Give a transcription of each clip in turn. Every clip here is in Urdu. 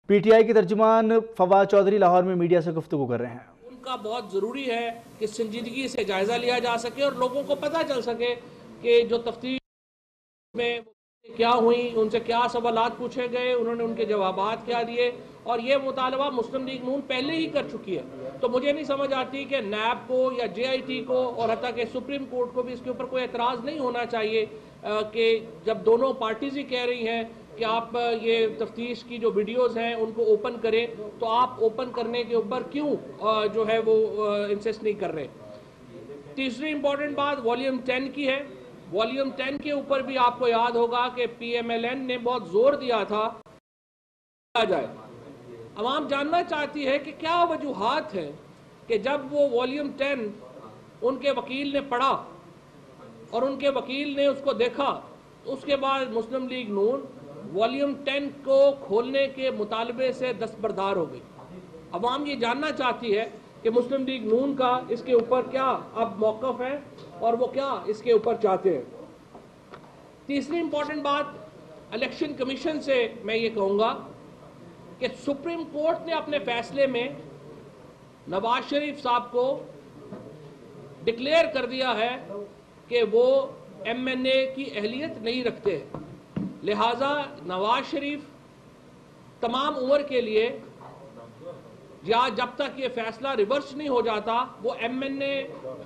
پی ٹی آئی کے ترجمان فواد چودھری لاہور میں میڈیا سے گفتگو کر رہے ہیں۔ ان کا بہت ضروری ہے کہ سنجیدگی سے جائزہ لیا جا سکے اور لوگوں کو پتہ چل سکے کہ جو تفتیش میں کیا ہوئی، ان سے کیا سوالات پوچھے گئے، انہوں نے ان کے جوابات کیا دیے، اور یہ مطالبہ مسلم لیگ نون پہلے ہی کر چکی ہے۔ تو مجھے نہیں سمجھ آتی کہ نیب کو یا جے آئی ٹی کو اور حتیٰ کہ سپریم کورٹ کو بھی اس کے اوپر کوئی اعتراض نہیں ہونا چاہیے کہ جب دونوں پارٹیز ہی کہہ رہی ہیں کہ آپ یہ تفتیش کی جو ویڈیوز ہیں ان کو اوپن کریں، تو آپ اوپن کرنے کے اوپر کیوں جو ہے وہ انسسٹ نہیں کر رہے۔ تیسری امپورٹنٹ بات والیوم 10 کی ہے۔ والیوم 10 کے اوپر بھی آپ کو یاد ہوگا کہ پی ایم ایل این نے بہت زور دیا تھا جائے۔ عوام جاننا چاہتی ہے کہ کیا وجوہات ہیں کہ جب وہ والیوم 10 ان کے وکیل نے پڑھا اور ان کے وکیل نے اس کو دیکھا، اس کے بعد مسلم لیگ نون والیوم 10 کو کھولنے کے مطالبے سے دستبردار ہو گئی۔ عوام یہ جاننا چاہتی ہے کہ مسلم لیگ نون کا اس کے اوپر کیا اب موقف ہے اور وہ کیا اس کے اوپر چاہتے ہیں۔ تیسری امپورٹنٹ بات الیکشن کمیشن سے میں یہ کہوں گا کہ سپریم کورٹ نے اپنے فیصلے میں نواز شریف صاحب کو ڈکلیئر کر دیا ہے کہ وہ ایم این اے کی اہلیت نہیں رکھتے، لہٰذا نواز شریف تمام عمر کے لیے یا جب تک یہ فیصلہ ریورس نہیں ہو جاتا وہ ایم این اے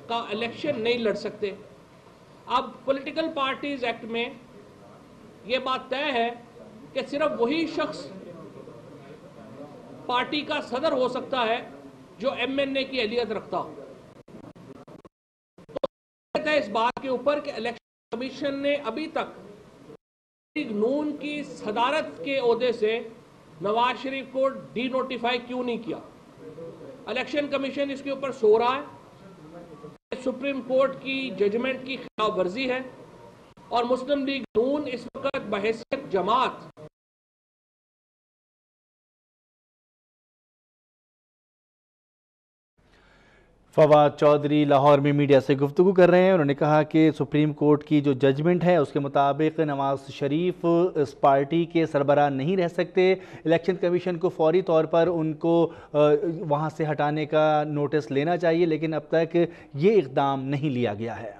کا الیکشن نہیں لڑ سکتے۔ اب پولیٹیکل پارٹیز ایکٹ میں یہ بات طے ہے کہ صرف وہی شخص پارٹی کا صدر ہو سکتا ہے جو ایم این اے کی اہلیت رکھتا ہو۔ تو اس بات کے اوپر کہ الیکشن کمیشن نے ابھی تک نون کی صدارت کے عہدے سے نواز شریف کو ڈی نوٹیفائی کیوں نہیں کیا۔ الیکشن کمیشن اس کے اوپر سو رہا ہے، سپریم کورٹ کی ججمنٹ کی خلاف ورزی ہے، اور مسلم لیگ نون اس وقت بحیثیت جماعت فواد چودھری لاہور میں میڈیا سے گفتگو کر رہے ہیں۔ انہوں نے کہا کہ سپریم کورٹ کی جو ججمنٹ ہے اس کے مطابق نواز شریف اس پارٹی کے سربراہ نہیں رہ سکتے۔ الیکشن کمیشن کو فوری طور پر ان کو وہاں سے ہٹانے کا نوٹس لینا چاہیے، لیکن اب تک یہ اقدام نہیں لیا گیا ہے۔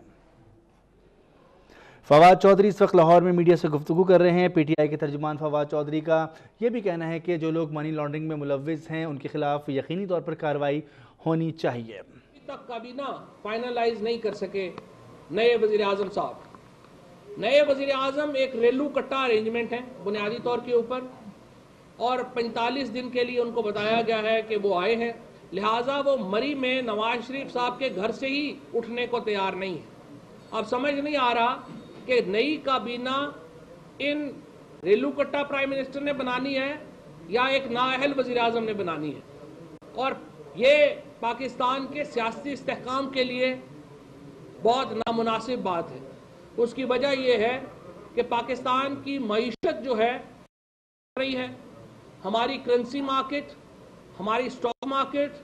فواد چودھری اس وقت لاہور میں میڈیا سے گفتگو کر رہے ہیں۔ پی ٹی آئی کے ترجمان فواد چودھری کا یہ بھی کہنا ہے کہ جو لوگ منی لانڈرنگ میں ملوث ہیں ان کے خلاف یقینی طور پر کارروائی ہونی چاہیے۔ تک کابینہ فائنلائز نہیں کر سکے نئے وزیر اعظم صاحب۔ نئے وزیر اعظم ایک ریلو کٹا ارینجمنٹ ہے بنیادی طور کے اوپر، اور 45 دن کے لیے ان کو بتایا گیا ہے کہ وہ آئے ہیں، لہٰذا وہ مری میں نواز شریف صاحب کے گھر سے ہی اٹھنے کو تیار نہیں ہے۔ اب سمجھ نہیں آ رہا کہ نئی کابینہ ان ریلو کٹا پرائم منسٹر نے بنانی ہے یا ایک نااہل وزیر اعظم نے بنانی ہے، اور یہ پاکستان کے سیاسی استحکام کے لیے بہت نامناسب بات ہے۔ اس کی وجہ یہ ہے کہ پاکستان کی معیشت جو ہے رہی ہے، ہماری کرنسی مارکیٹ، ہماری سٹاک مارکیٹ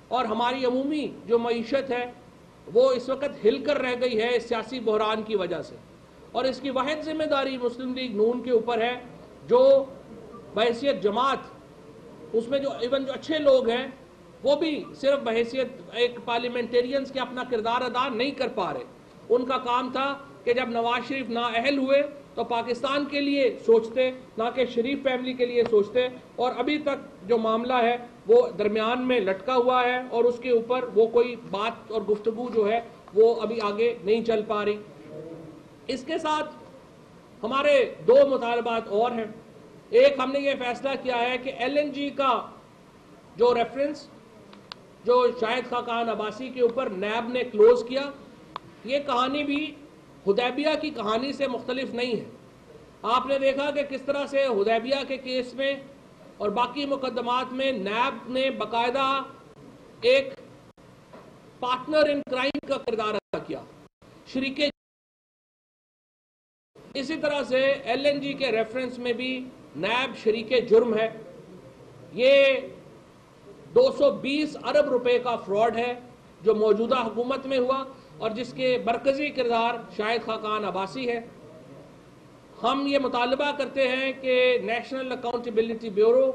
اور ہماری عمومی جو معیشت ہے وہ اس وقت ہل کر رہ گئی ہے اس سیاسی بحران کی وجہ سے، اور اس کی واحد ذمہ داری مسلم لیگ نون کے اوپر ہے، جو بحیثیت جماعت اس میں جو ایون جو اچھے لوگ ہیں وہ بھی صرف بحیثیت ایک پارلیمنٹیرینز کے اپنا کردار ادا نہیں کر پا رہے۔ ان کا کام تھا کہ جب نواز شریف نااہل ہوئے تو پاکستان کے لیے سوچتے، نہ کہ شریف فیملی کے لیے سوچتے، اور ابھی تک جو معاملہ ہے وہ درمیان میں لٹکا ہوا ہے اور اس کے اوپر وہ کوئی بات اور گفتگو جو ہے وہ ابھی آگے نہیں چل پا رہی۔ اس کے ساتھ ہمارے دو مطالبات اور ہیں۔ ایک، ہم نے یہ فیصلہ کیا ہے کہ ایل این جی کا جو ریفرنس جو شاہد خاقان عباسی کے اوپر نیب نے کلوز کیا، یہ کہانی بھی حدیبیہ کی کہانی سے مختلف نہیں ہے۔ آپ نے دیکھا کہ کس طرح سے حدیبیہ کے کیس میں اور باقی مقدمات میں نیب نے باقاعدہ ایک پارٹنر ان کرائم کا کردار ادا کیا، شریک۔ اسی طرح سے ایل این جی کے ریفرنس میں بھی نیب شریک جرم ہے۔ یہ 220 ارب روپے کا فراڈ ہے جو موجودہ حکومت میں ہوا اور جس کے مرکزی کردار شاہد خاقان عباسی ہے۔ ہم یہ مطالبہ کرتے ہیں کہ national accountability bureau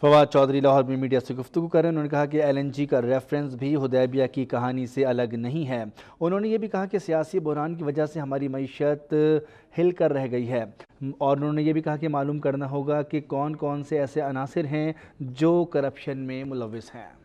Fawad Chaudhry Lahore میں میڈیا سے گفتگو کر رہے ہیں. انہوں نے کہا کہ LNG کا ریفرنس بھی حدیبیہ کی کہانی سے الگ نہیں ہے. انہوں نے یہ بھی کہا کہ سیاسی بحران کی وجہ سے ہماری معیشت ہل کر رہ گئی ہے، اور انہوں نے یہ بھی کہا کہ معلوم کرنا ہوگا کہ کون کون سے ایسے عناصر ہیں جو کرپشن میں ملوث ہیں.